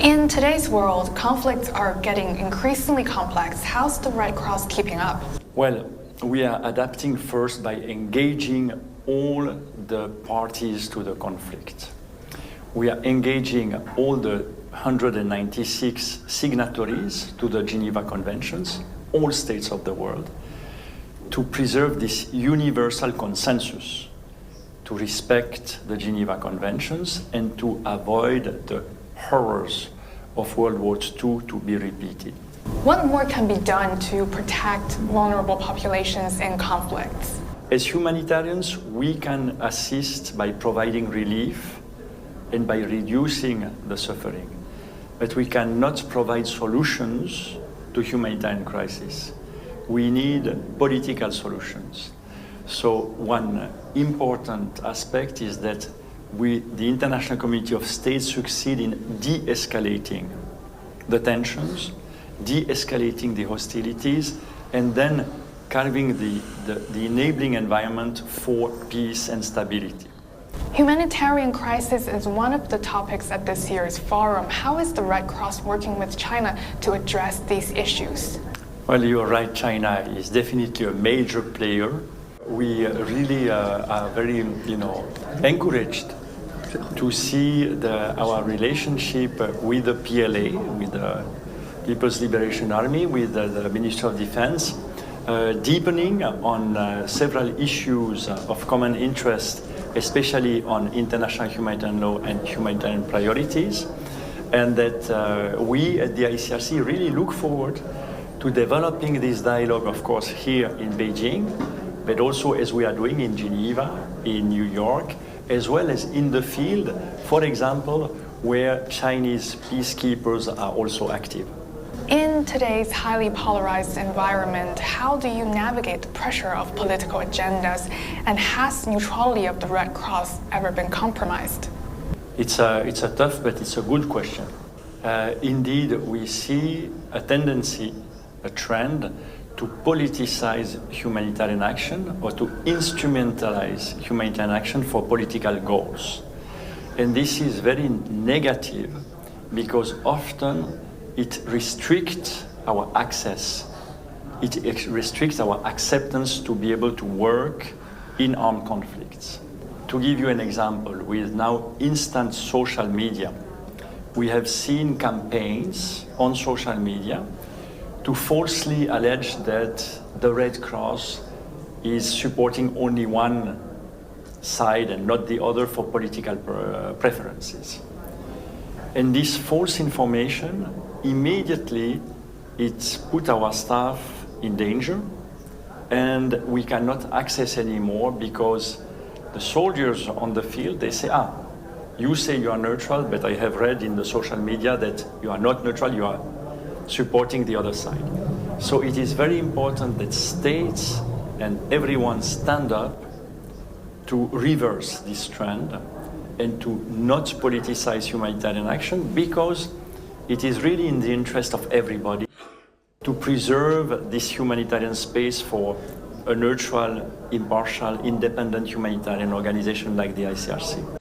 In today's world, conflicts are getting increasingly complex. How's the Red Cross keeping up? Well, we are adapting first by engaging all the parties to the conflict. We are engaging all the 196 signatories to the Geneva Conventions, all states of the world, to preserve this universal consensus, to respect the Geneva Conventions and to avoid the horrors of World War II to be repeated. What more can be done to protect vulnerable populations in conflicts? As humanitarians, we can assist by providing relief and by reducing the suffering. But we cannot provide solutions to humanitarian crisis. We need political solutions. So one important aspect is that the international community of states succeed in de-escalating the tensions, de-escalating the hostilities, and then carving the enabling environment for peace and stability. Humanitarian crisis is one of the topics at this year's forum. How is the Red Cross working with China to address these issues? Well, you're right, China is definitely a major player. We really are very, encouraged to see our relationship with the PLA, with the People's Liberation Army, with the Ministry of Defense, deepening on several issues of common interest, especially on international humanitarian law and humanitarian priorities, and that we at the ICRC really look forward to developing this dialogue, of course, here in Beijing, but also as we are doing in Geneva, in New York, as well as in the field, for example, where Chinese peacekeepers are also active. In today's highly polarized environment, how do you navigate the pressure of political agendas, and has neutrality of the Red Cross ever been compromised? It's a tough, but it's a good question. Indeed, we see a tendency, a trend, to politicize humanitarian action or to instrumentalize humanitarian action for political goals. And this is very negative because often it restricts our access. It restricts our acceptance to be able to work in armed conflicts. To give you an example, with now instant social media, we have seen campaigns on social media to falsely allege that the Red Cross is supporting only one side and not the other for political preferences. And this false information, immediately it's put our staff in danger, and we cannot access anymore because the soldiers on the field, they say, you say you are neutral, but I have read in the social media that you are not neutral, you are supporting the other side. So it is very important that states and everyone stand up to reverse this trend and to not politicize humanitarian action, because it is really in the interest of everybody to preserve this humanitarian space for a neutral, impartial, independent humanitarian organization like the ICRC.